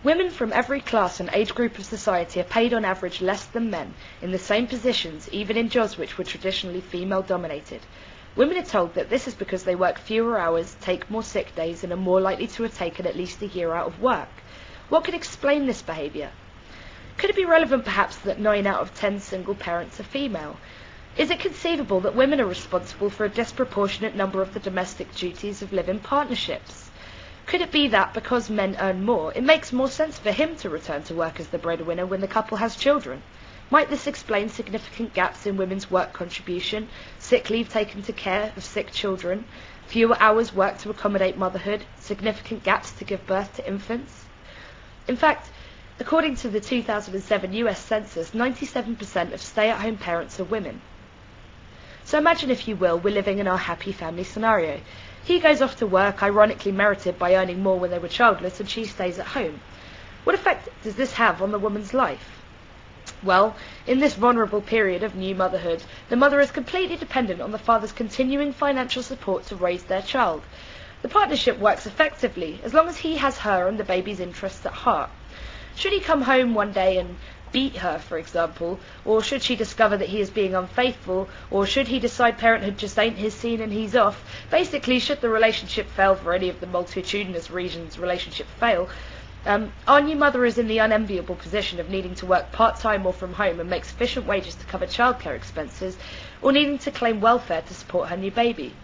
Women from every class and age group of society are paid on average less than men in the same positions, even in jobs which were traditionally female-dominated. Women are told that this is because they work fewer hours, take more sick days, and are more likely to have taken at least a year out of work. What could explain this behaviour? Could it be relevant perhaps that 9 out of 10 single parents are female? Is it conceivable that women are responsible for a disproportionate number of the domestic duties of live-in partnerships? Could it be that because men earn more, it makes more sense for him to return to work as the breadwinner when the couple has children? Might this explain significant gaps in women's work contribution, sick leave taken to care of sick children, fewer hours worked to accommodate motherhood, significant gaps to give birth to infants? In fact, according to the 2007 US Census, 97% of stay-at-home parents are women. So imagine, if you will, we're living in our happy family scenario. He goes off to work, ironically merited by earning more when they were childless, and she stays at home. What effect does this have on the woman's life? Well, in this vulnerable period of new motherhood, the mother is completely dependent on the father's continuing financial support to raise their child. The partnership works effectively as long as he has her and the baby's interests at heart. Should he come home one day and beat her, for example, or should she discover that he is being unfaithful, or should he decide parenthood just ain't his scene and he's off, basically, should the relationship fail for any of the multitudinous reasons relationship fail, our new mother is in the unenviable position of needing to work part-time or from home and make sufficient wages to cover childcare expenses, or needing to claim welfare to support her new baby.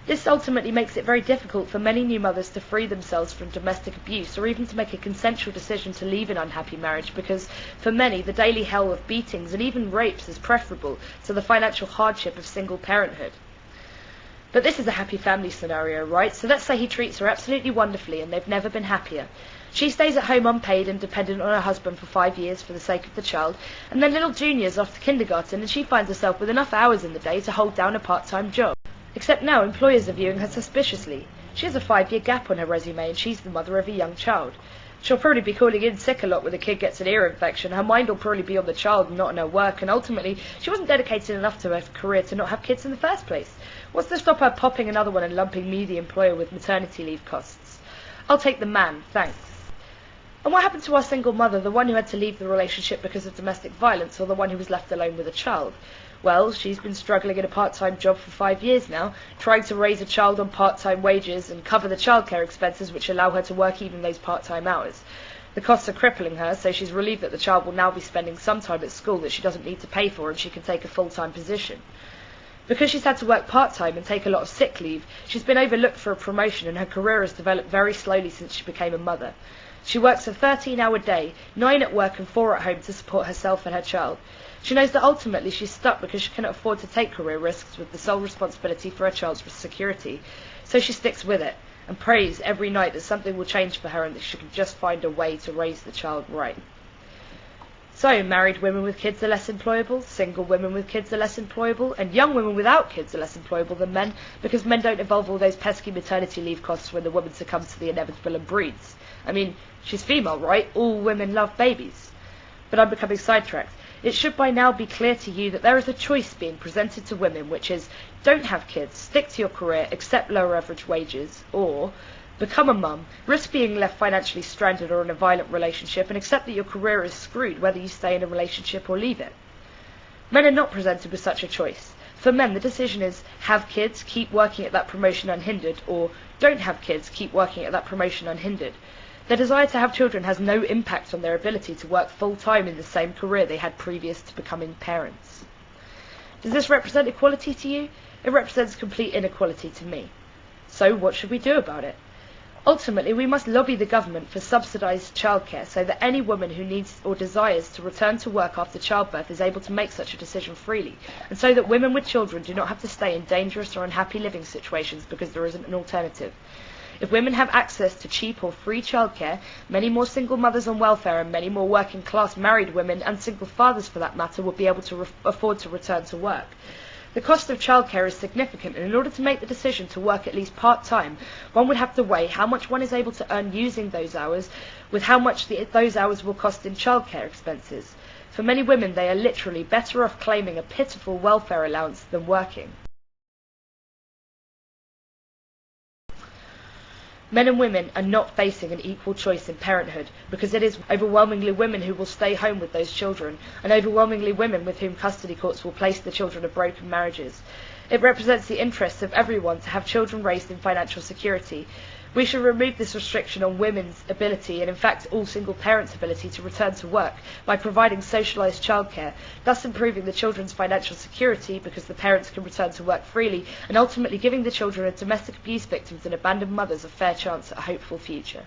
This ultimately makes it very difficult for many new mothers to free themselves from domestic abuse, or even to make a consensual decision to leave an unhappy marriage, because for many the daily hell of beatings and even rapes is preferable to the financial hardship of single parenthood. But this is a happy family scenario, right? So let's say he treats her absolutely wonderfully and they've never been happier. She stays at home unpaid and dependent on her husband for 5 years for the sake of the child, and then little Junior's off to kindergarten and she finds herself with enough hours in the day to hold down a part-time job. Except now employers are viewing her suspiciously. She has a 5-year gap on her resume and she's the mother of a young child. She'll probably be calling in sick a lot when the kid gets an ear infection. Her mind will probably be on the child and not on her work, and ultimately she wasn't dedicated enough to her career to not have kids in the first place. What's to stop her popping another one and lumping me, the employer, with maternity leave costs? I'll take the man, thanks. And what happened to our single mother, the one who had to leave the relationship because of domestic violence, or the one who was left alone with a child? Well, she's been struggling in a part-time job for 5 years now, trying to raise a child on part-time wages and cover the childcare expenses which allow her to work even those part-time hours. The costs are crippling her, so she's relieved that the child will now be spending some time at school that she doesn't need to pay for, and she can take a full-time position. Because she's had to work part-time and take a lot of sick leave, she's been overlooked for a promotion, and her career has developed very slowly since she became a mother. She works a 13-hour day, 9 at work and 4 at home to support herself and her child. She knows that ultimately she's stuck because she cannot afford to take career risks with the sole responsibility for her child's security. So she sticks with it and prays every night that something will change for her and that she can just find a way to raise the child right. So, married women with kids are less employable, single women with kids are less employable, and young women without kids are less employable than men, because men don't involve all those pesky maternity leave costs when the woman succumbs to the inevitable and breeds. I mean, she's female, right? All women love babies. But I'm becoming sidetracked. It should by now be clear to you that there is a choice being presented to women, which is, don't have kids, stick to your career, accept lower average wages, or become a mum, risk being left financially stranded or in a violent relationship, and accept that your career is screwed whether you stay in a relationship or leave it. Men are not presented with such a choice. For men, the decision is, have kids, keep working at that promotion unhindered, or don't have kids, keep working at that promotion unhindered. Their desire to have children has no impact on their ability to work full-time in the same career they had previous to becoming parents. Does this represent equality to you? It represents complete inequality to me. So what should we do about it? Ultimately, we must lobby the government for subsidised childcare so that any woman who needs or desires to return to work after childbirth is able to make such a decision freely, and so that women with children do not have to stay in dangerous or unhappy living situations because there isn't an alternative. If women have access to cheap or free childcare, many more single mothers on welfare and many more working-class married women, and single fathers for that matter, will be able to afford to return to work. The cost of childcare is significant, and in order to make the decision to work at least part-time, one would have to weigh how much one is able to earn using those hours with how much those hours will cost in childcare expenses. For many women, they are literally better off claiming a pitiful welfare allowance than working. Men and women are not facing an equal choice in parenthood because it is overwhelmingly women who will stay home with those children, and overwhelmingly women with whom custody courts will place the children of broken marriages. It represents the interests of everyone to have children raised in financial security. We should remove this restriction on women's ability, and in fact all single parents' ability, to return to work by providing socialised childcare, thus improving the children's financial security because the parents can return to work freely, and ultimately giving the children of domestic abuse victims and abandoned mothers a fair chance at a hopeful future.